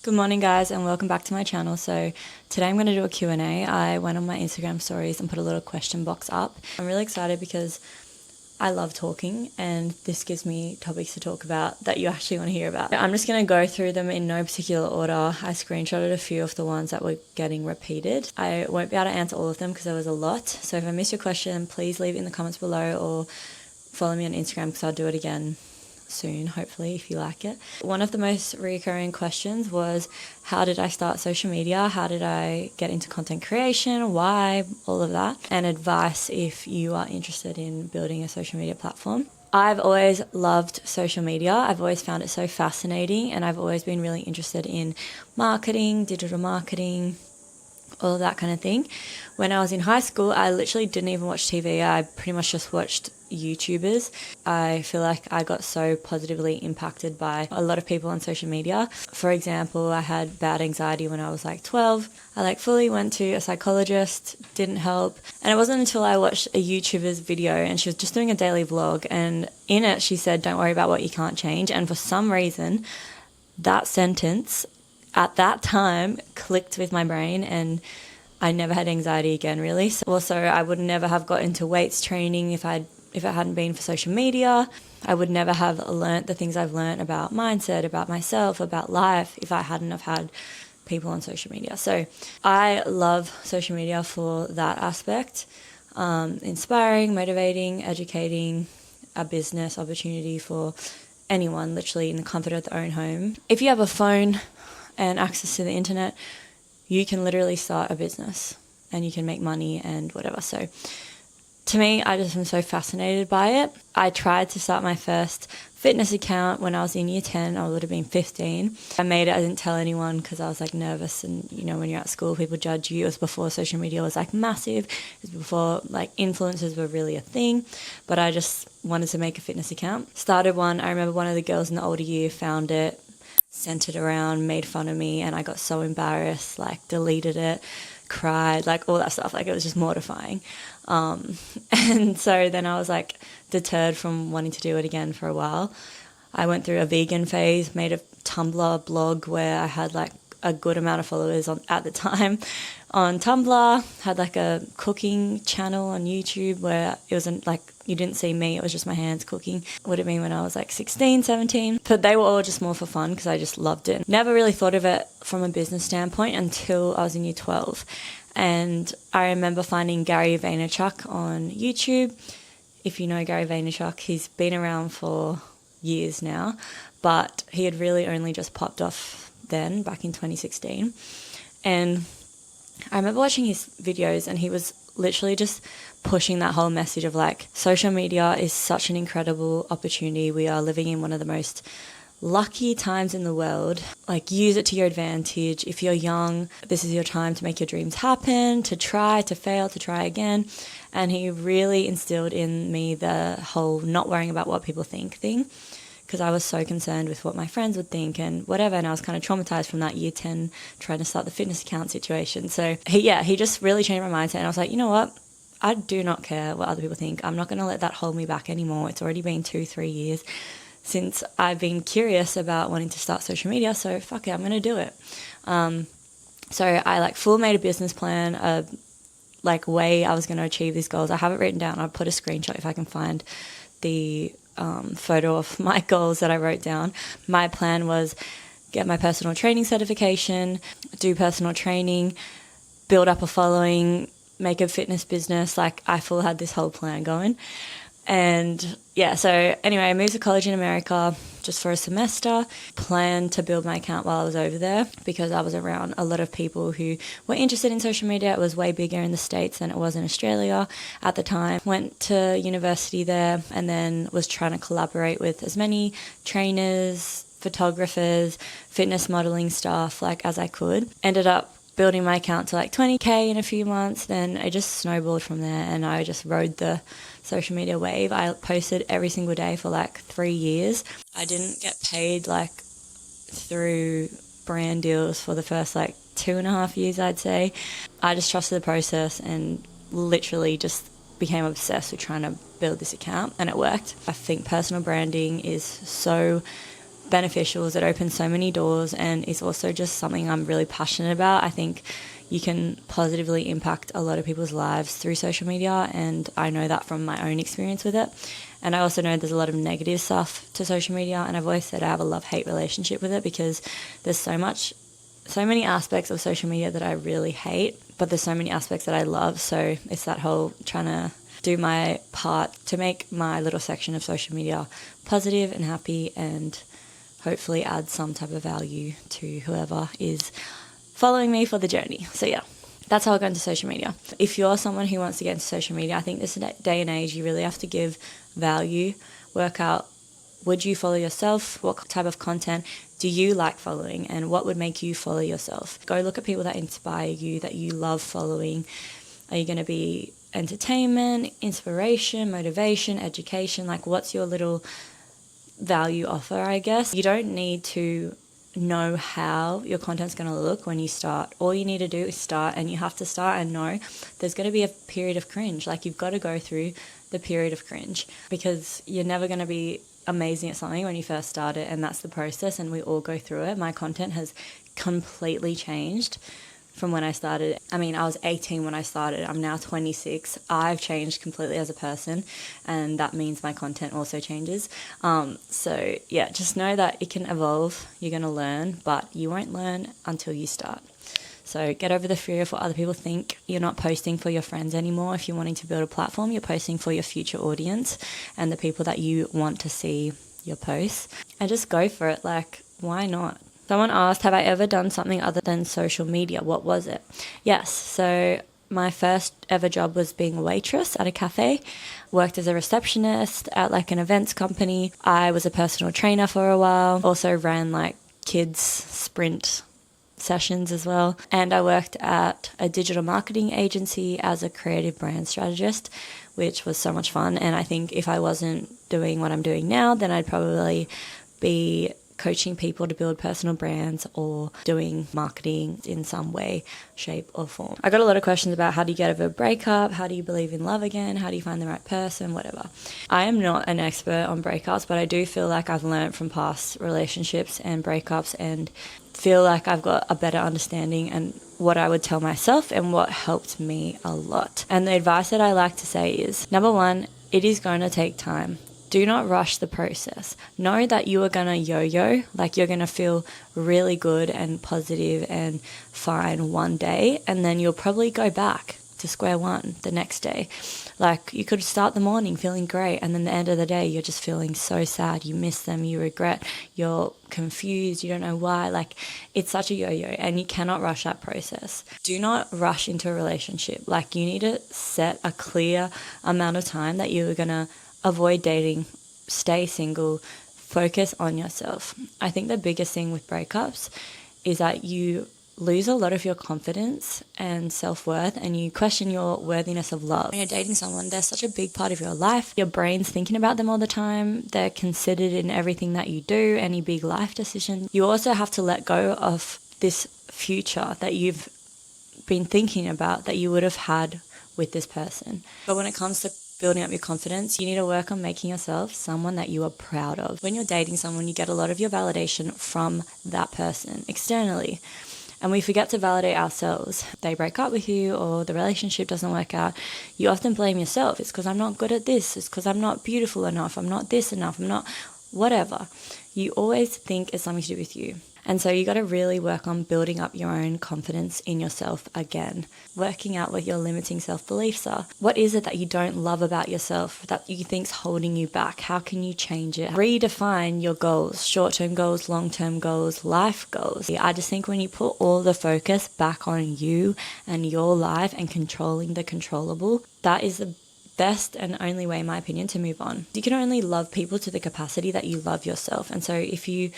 Good morning guys and welcome back to my channel. So today I'm going to do a Q&A. I went on my Instagram stories and put a little question box up. I'm really excited because I love talking and this gives me topics to talk about that you actually want to hear about. I'm just going to go through them in no particular order. I screenshotted a few of the ones that were getting repeated. I won't be able to answer all of them because there was a lot. So if I missed your question, please leave it in the comments below or follow me on Instagram because I'll do it again soon, hopefully, if you like it. One of the most recurring questions was, how did I start social media? How did I get into content creation? Why? All of that. And advice if you are interested in building a social media platform. I've always loved social media. I've always found it so fascinating and I've always been really interested in marketing, digital marketing, all of that kind of thing. When I was in high school, I literally didn't even watch TV. I pretty much just watched YouTubers. I feel like I got so positively impacted by a lot of people on social media. For example, I had bad anxiety when I was like 12. I fully went to a psychologist, didn't help. And it wasn't until I watched a YouTuber's video and she was just doing a daily vlog, and in it she said, don't worry about what you can't change. And for some reason, that sentence at that time clicked with my brain and I never had anxiety again, really. So also, I would never have got into weights training if it hadn't been for social media. I would never have learnt the things I've learnt about mindset, about myself, about life if I hadn't have had people on social media. So I love social media for that aspect. Inspiring, motivating, educating, a business opportunity for anyone literally in the comfort of their own home. If you have a phone and access to the internet, you can literally start a business and you can make money and whatever. So to me, I just am so fascinated by it. I tried to start my first fitness account when I was in year 10. I would have been 15. I made it, I didn't tell anyone because I was nervous, and when you're at school, people judge you. It was before social media was massive. It was before influencers were really a thing, but I just wanted to make a fitness account. Started one. I remember one of the girls in the older year found it, sent it around, made fun of me, and I got so embarrassed, deleted it, cried, all that stuff. It was just mortifying. And so then I was deterred from wanting to do it again for a while. I went through a vegan phase, made a Tumblr blog where I had a good amount of followers at the time on Tumblr, had a cooking channel on YouTube where it wasn't you didn't see me, it was just my hands cooking. Would have been when I was 16, 17. But they were all just more for fun because I just loved it. Never really thought of it from a business standpoint until I was in year 12. And I remember finding Gary Vaynerchuk on YouTube. If you know Gary Vaynerchuk, he's been around for years now, but he had really only just popped off then, back in 2016. And I remember watching his videos and he was literally just pushing that whole message of social media is such an incredible opportunity. We are living in one of the most lucky times in the world. Use it to your advantage. If you're young, this is your time to make your dreams happen, to try, to fail, to try again. And he really instilled in me the whole not worrying about what people think thing, because I was so concerned with what my friends would think and whatever, and I was kind of traumatized from that year 10 trying to start the fitness account situation. So he just really changed my mindset, and I was like, you know what? I do not care what other people think. I'm not going to let that hold me back anymore. It's already been 2-3 years since I've been curious about wanting to start social media, so fuck it, I'm going to do it. So I full made a business plan, way I was going to achieve these goals. I have it written down. I'll put a screenshot if I can find the photo of my goals that I wrote down. My plan was get my personal training certification, do personal training, build up a following, make a fitness business. I full had this whole plan going. And so anyway, I moved to college in America just for a semester. Planned to build my account while I was over there because I was around a lot of people who were interested in social media. It was way bigger in the States than it was in Australia at the time. Went to university there and then was trying to collaborate with as many trainers, photographers, fitness modeling staff as I could. Ended up building my account to 20k in a few months. Then it just snowballed from there and I just rode the social media wave. I posted every single day for 3 years. I didn't get paid through brand deals for the first 2.5 years, I'd say. I just trusted the process and literally just became obsessed with trying to build this account, and it worked. I think personal branding is so beneficial. It opens so many doors, and it's also just something I'm really passionate about. I think you can positively impact a lot of people's lives through social media, and I know that from my own experience with it. And I also know there's a lot of negative stuff to social media, and I've always said I have a love-hate relationship with it, because there's so many aspects of social media that I really hate, but there's so many aspects that I love. So it's that whole trying to do my part to make my little section of social media positive and happy, and hopefully add some type of value to whoever is following me for the journey. So yeah, that's how I got into social media. If you're someone who wants to get into social media, I think this day and age, you really have to give value, work out, would you follow yourself? What type of content do you like following, and what would make you follow yourself? Go look at people that inspire you, that you love following. Are you going to be entertainment, inspiration, motivation, education? Like, what's your little value offer, I guess? You don't need to know how your content's going to look when you start. All you need to do is start, and you have to start and know there's going to be a period of cringe. Like, you've got to go through the period of cringe, because you're never going to be amazing at something when you first start it, and that's the process, and we all go through it. My content has completely changed from when I started. I mean, I was 18 when I started. I'm now 26. I've changed completely as a person, and that means my content also changes. So yeah, just know that it can evolve. You're going to learn, but you won't learn until you start. So get over the fear of what other people think. You're not posting for your friends anymore. If you're wanting to build a platform, you're posting for your future audience and the people that you want to see your posts. And just go for it. Like, why not? Someone asked, have I ever done something other than social media? What was it? Yes. So my first ever job was being a waitress at a cafe. Worked as a receptionist at like an events company. I was a personal trainer for a while. Also ran like kids sprint sessions as well. And I worked at a digital marketing agency as a creative brand strategist, which was so much fun. And I think if I wasn't doing what I'm doing now, then I'd probably be coaching people to build personal brands or doing marketing in some way, shape or form. I got a lot of questions about how do you get over a breakup, how do you believe in love again, how do you find the right person, whatever. I am not an expert on breakups, but I do feel like I've learned from past relationships and breakups, and feel like I've got a better understanding and what I would tell myself and what helped me a lot. And the advice that I like to say is, number one, it is going to take time. Do not rush the process. Know that you are going to yo-yo, like you're going to feel really good and positive and fine one day, and then you'll probably go back to square one the next day. Like, you could start the morning feeling great, and then the end of the day you're just feeling so sad, you miss them, you regret, you're confused, you don't know why. Like, it's such a yo-yo, and you cannot rush that process. Do not rush into a relationship. Like, you need to set a clear amount of time that you're going to avoid dating, stay single, focus on yourself. I think the biggest thing with breakups is that you lose a lot of your confidence and self-worth, and you question your worthiness of love. When you're dating someone, they're such a big part of your life. Your brain's thinking about them all the time. They're considered in everything that you do, any big life decision. You also have to let go of this future that you've been thinking about that you would have had with this person. But when it comes to building up your confidence, you need to work on making yourself someone that you are proud of. When you're dating someone, you get a lot of your validation from that person externally. And we forget to validate ourselves. They break up with you, or the relationship doesn't work out. You often blame yourself. It's because I'm not good at this. It's because I'm not beautiful enough. I'm not this enough. I'm not whatever. You always think it's something to do with you. And so you got to really work on building up your own confidence in yourself again. Working out what your limiting self-beliefs are. What is it that you don't love about yourself that you think's holding you back? How can you change it? Redefine your goals, short-term goals, long-term goals, life goals. I just think when you put all the focus back on you and your life and controlling the controllable, that is the best and only way, in my opinion, to move on. You can only love people to the capacity that you love yourself. And so if you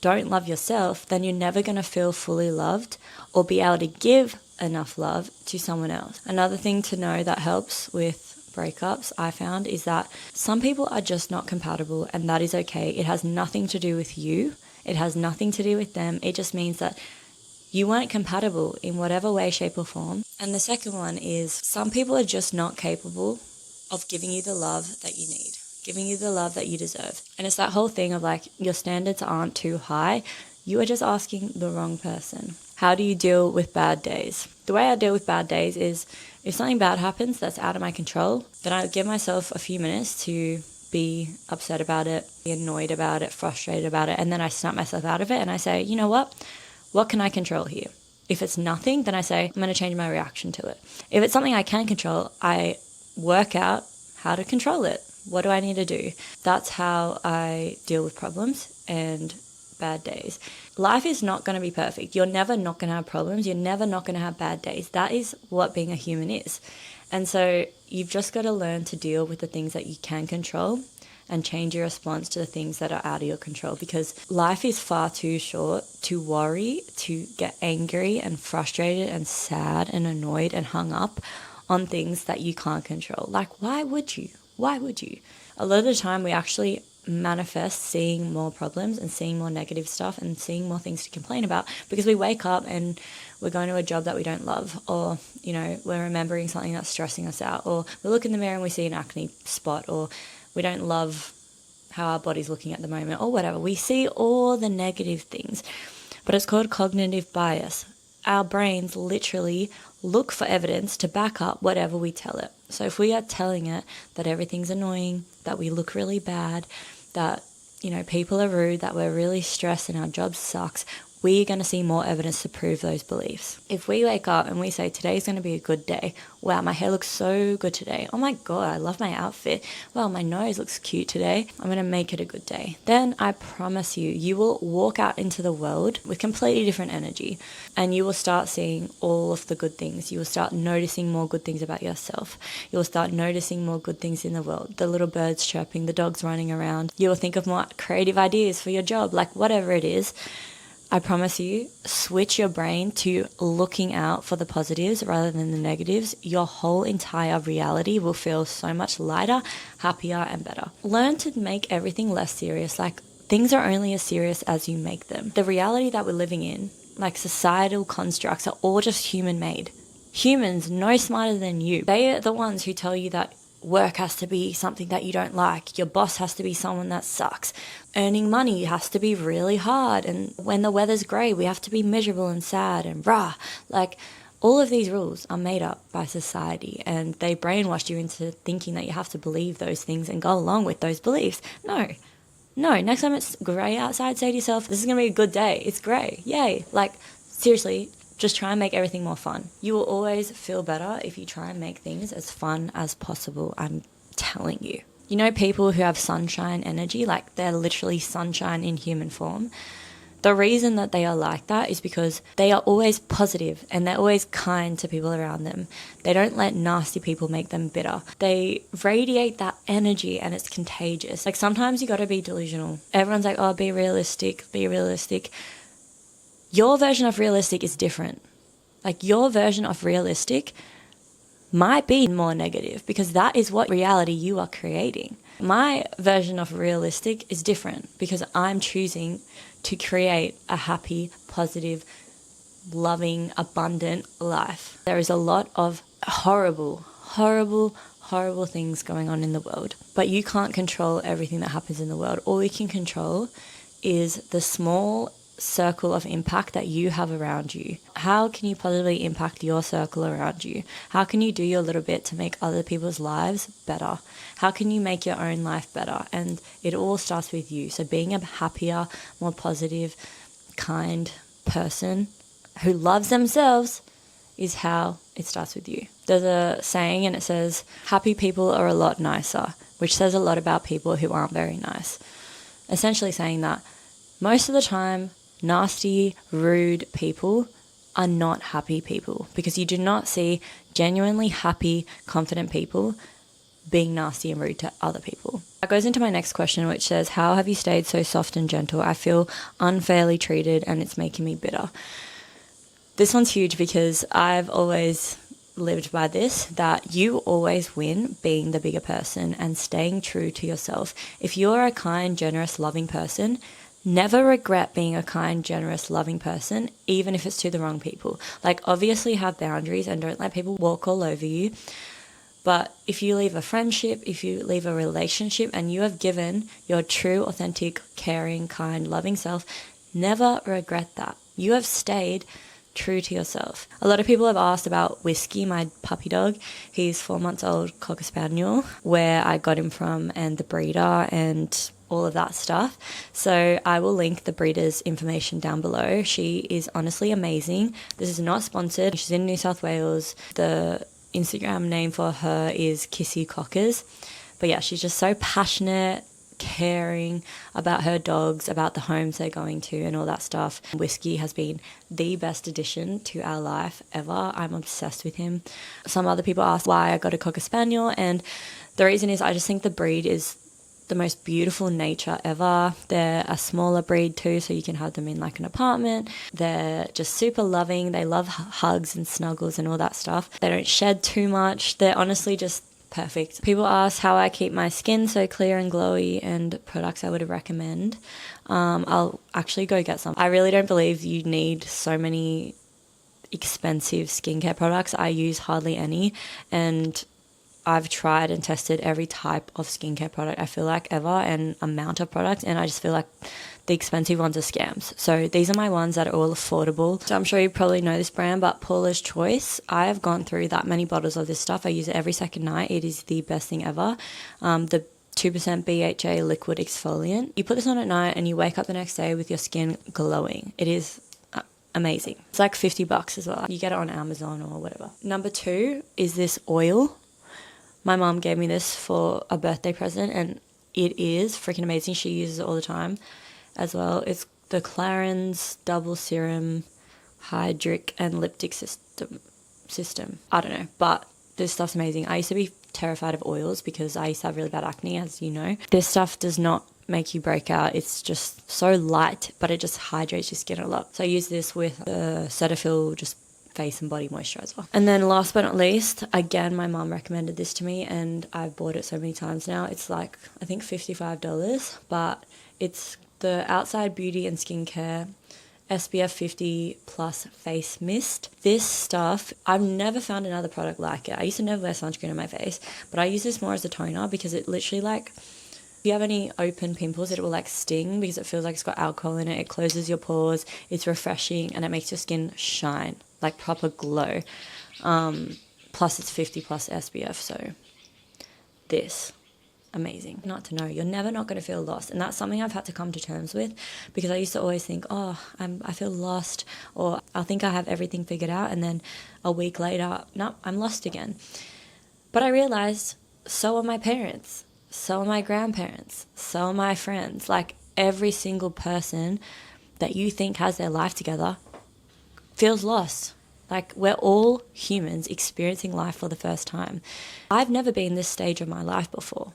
don't love yourself, then you're never going to feel fully loved or be able to give enough love to someone else. Another thing to know that helps with breakups, I found, is that some people are just not compatible, and that is okay. It has nothing to do with you. It has nothing to do with them. It just means that you weren't compatible in whatever way, shape or form. And the second one is some people are just not capable of giving you the love that you need. giving you the love that you deserve. And it's that whole thing of like, your standards aren't too high. You are just asking the wrong person. How do you deal with bad days? The way I deal with bad days is, if something bad happens that's out of my control, then I give myself a few minutes to be upset about it, be annoyed about it, frustrated about it, and then I snap myself out of it and I say, you know what can I control here? If it's nothing, then I say, I'm going to change my reaction to it. If it's something I can control, I work out how to control it. What do I need to do? That's how I deal with problems and bad days. Life is not going to be perfect. You're never not going to have problems. You're never not going to have bad days. That is what being a human is. And so you've just got to learn to deal with the things that you can control and change your response to the things that are out of your control, because life is far too short to worry, to get angry and frustrated and sad and annoyed and hung up on things that you can't control. Like, why would you? Why would you? A lot of the time we actually manifest seeing more problems and seeing more negative stuff and seeing more things to complain about, because we wake up and we're going to a job that we don't love, or, you know, we're remembering something that's stressing us out, or we look in the mirror and we see an acne spot, or we don't love how our body's looking at the moment, or whatever. We see all the negative things, but it's called cognitive bias. Our brains literally look for evidence to back up whatever we tell it. So if we are telling it that everything's annoying, that we look really bad, that, you know, people are rude, that we're really stressed and our job sucks, we're going to see more evidence to prove those beliefs. If we wake up and we say, today's going to be a good day. Wow, my hair looks so good today. Oh my God, I love my outfit. Well, my nose looks cute today. I'm going to make it a good day. Then I promise you, you will walk out into the world with completely different energy, and you will start seeing all of the good things. You will start noticing more good things about yourself. You will start noticing more good things in the world. The little birds chirping, the dogs running around. You will think of more creative ideas for your job, like whatever it is. I promise you, switch your brain to looking out for the positives rather than the negatives. Your whole entire reality will feel so much lighter, happier, and better. Learn to make everything less serious. Like, things are only as serious as you make them. The reality that we're living in, like societal constructs, are all just human-made. Humans no smarter than you. They are the ones who tell you that work has to be something that you don't like. Your boss has to be someone that sucks. Earning money has to be really hard. And when the weather's grey, we have to be miserable and sad and rah. Like, all of these rules are made up by society, and they brainwashed you into thinking that you have to believe those things and go along with those beliefs. No. Next time it's grey outside, say to yourself, this is going to be a good day. It's grey. Yay. Like, seriously, just try and make everything more fun. You will always feel better if you try and make things as fun as possible. I'm telling you. You know, people who have sunshine energy, like they're literally sunshine in human form. The reason that they are like that is because they are always positive and they're always kind to people around them. They don't let nasty people make them bitter. They radiate that energy and it's contagious. Like, sometimes you got to be delusional. Everyone's like, oh, be realistic, be realistic. Your version of realistic is different. Like, your version of realistic might be more negative because that is what reality you are creating. My version of realistic is different because I'm choosing to create a happy, positive, loving, abundant life. There is a lot of horrible things going on in the world, but you can't control everything that happens in the world. All you can control is the small circle of impact that you have around you. How can you positively impact your circle around you? How can you do your little bit to make other people's lives better? How can you make your own life better? And it all starts with you. So being a happier, more positive, kind person who loves themselves is how it starts with you. There's a saying and it says, happy people are a lot nicer, which says a lot about people who aren't very nice. Essentially saying that most of the time, nasty, rude people are not happy people, because you do not see genuinely happy, confident people being nasty and rude to other people. That goes into my next question, which says, how have you stayed so soft and gentle? I feel unfairly treated and it's making me bitter. This one's huge because I've always lived by this, that you always win being the bigger person and staying true to yourself. If you're a kind, generous, loving person, never regret being a kind, generous, loving person, even if it's to the wrong people. Like, obviously have boundaries and don't let people walk all over you. But if you leave a friendship, if you leave a relationship and you have given your true, authentic, caring, kind, loving self, never regret that. You have stayed true to yourself. A lot of people have asked about Whiskey, my puppy dog. He's 4 months old, Cocker Spaniel, where I got him from and the breeder and all of that stuff. So I will link the breeder's information down below. She is honestly amazing. This is not sponsored. She's in New South Wales. The Instagram name for her is Kissy Cockers. But yeah, she's just so passionate, caring about her dogs, about the homes they're going to and all that stuff. Whiskey has been the best addition to our life ever. I'm obsessed with him. Some other people ask why I got a Cocker Spaniel, and the reason is I just think the breed is the most beautiful nature ever. They're a smaller breed too, so you can have them in like an apartment. They're just super loving. They love hugs and snuggles and all that stuff. They don't shed too much. They're honestly just perfect. People ask how I keep my skin so clear and glowy and products I would recommend. I'll actually go get some. I really don't believe you need so many expensive skincare products. I use hardly any, and I've tried and tested every type of skincare product I feel like ever, and amount of products, and I just feel like the expensive ones are scams. So these are my ones that are all affordable. So I'm sure you probably know this brand, but Paula's Choice. I have gone through that many bottles of this stuff. I use it every second night. It is the best thing ever. The 2% BHA liquid exfoliant. You put this on at night and you wake up the next day with your skin glowing. It is amazing. It's like $50 as well. You get it on Amazon or whatever. Number 2 is this oil. My mom gave me this for a birthday present, and it is freaking amazing. She uses it all the time as well. It's the Clarins Double Serum Hydric and Liptic system. I don't know, but this stuff's amazing. I used to be terrified of oils because I used to have really bad acne, as you know. This stuff does not make you break out. It's just so light, but it just hydrates your skin a lot. So I use this with the Cetaphil just face and body moisturizer. And then last but not least, again, my mom recommended this to me and I've bought it so many times now. It's like, I think $55, but it's the Outside Beauty and Skincare SPF 50 plus face mist. This stuff, I've never found another product like it. I used to never wear sunscreen on my face, but I use this more as a toner because it literally like, if you have any open pimples, it will like sting because it feels like it's got alcohol in it. It closes your pores, it's refreshing, and it makes your skin shine, like proper glow. Plus it's 50 plus SPF, so this, amazing. Not to know, you're never not going to feel lost, and that's something I've had to come to terms with because I used to always think, oh, I feel lost, or I think I have everything figured out, and then a week later, no, I'm lost again. But I realized so are my parents. So are my grandparents, so are my friends. Like every single person that you think has their life together feels lost. Like we're all humans experiencing life for the first time. I've never been this stage of my life before.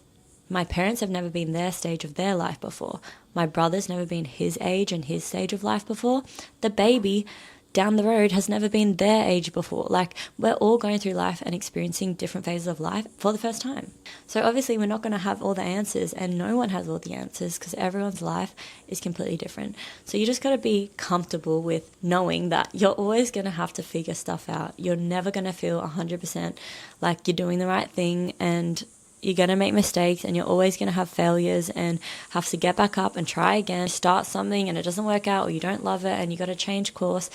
My parents have never been their stage of their life before. My brother's never been his age and his stage of life before. The baby down the road has never been their age before. Like we're all going through life and experiencing different phases of life for the first time. So obviously we're not going to have all the answers, and no one has all the answers because everyone's life is completely different. So you just got to be comfortable with knowing that you're always going to have to figure stuff out. You're never going to feel 100% like you're doing the right thing, and you're going to make mistakes, and you're always going to have failures and have to get back up and try again. Start something and it doesn't work out, or you don't love it and you got to change course.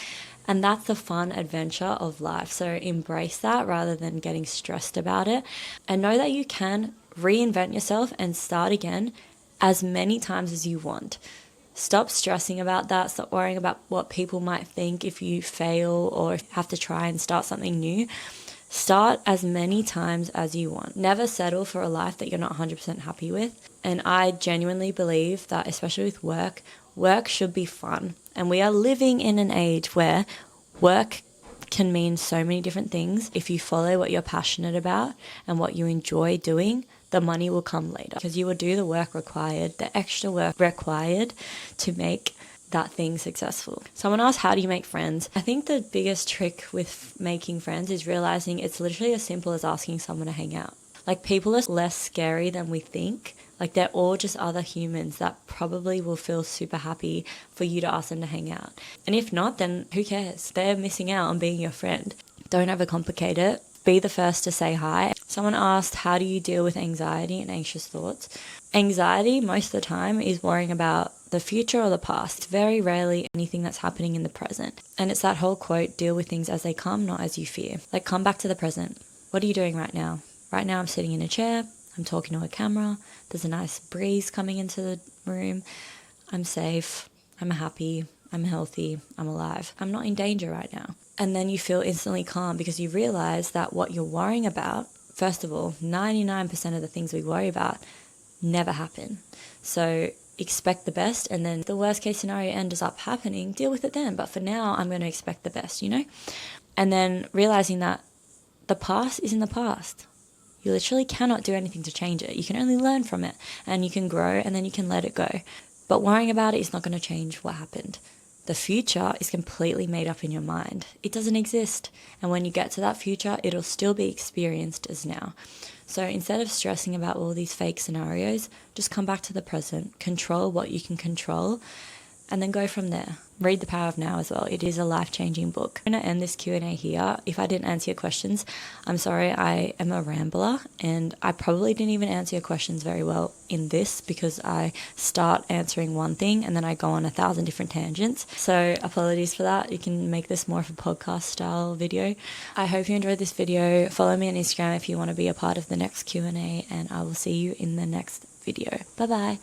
And that's the fun adventure of life. So embrace that rather than getting stressed about it. And know that you can reinvent yourself and start again as many times as you want. Stop stressing about that. Stop worrying about what people might think if you fail or have to try and start something new. Start as many times as you want. Never settle for a life that you're not 100% happy with. And I genuinely believe that, especially with work should be fun. And we are living in an age where work can mean so many different things. If you follow what you're passionate about and what you enjoy doing, the money will come later because you will do the work required, the extra work required to make that thing successful. Someone asked, how do you make friends? I think the biggest trick with making friends is realizing it's literally as simple as asking someone to hang out. Like people are less scary than we think. Like they're all just other humans that probably will feel super happy for you to ask them to hang out. And if not, then who cares? They're missing out on being your friend. Don't overcomplicate it. Be the first to say hi. Someone asked, how do you deal with anxiety and anxious thoughts? Anxiety, most of the time, is worrying about the future or the past. It's very rarely anything that's happening in the present. And it's that whole quote, deal with things as they come, not as you fear. Like, come back to the present. What are you doing right now? Right now I'm sitting in a chair, I'm talking to a camera, there's a nice breeze coming into the room, I'm safe, I'm happy, I'm healthy, I'm alive. I'm not in danger right now. And then you feel instantly calm because you realize that what you're worrying about, first of all, 99% of the things we worry about never happen. So expect the best, and then the worst case scenario ends up happening, deal with it then. But for now, I'm going to expect the best, you know? And then realizing that the past is in the past. You literally cannot do anything to change it. You can only learn from it, and you can grow, and then you can let it go. But worrying about it is not going to change what happened. The future is completely made up in your mind. It doesn't exist. And when you get to that future, it'll still be experienced as now. So instead of stressing about all these fake scenarios, just come back to the present, control what you can control, and then go from there. Read The Power of Now as well. It is a life-changing book. I'm going to end this Q&A here. If I didn't answer your questions, I'm sorry. I am a rambler, and I probably didn't even answer your questions very well in this because I start answering one thing and then I go on 1,000 different tangents. So apologies for that. You can make this more of a podcast style video. I hope you enjoyed this video. Follow me on Instagram if you want to be a part of the next Q&A, and I will see you in the next video. Bye-bye.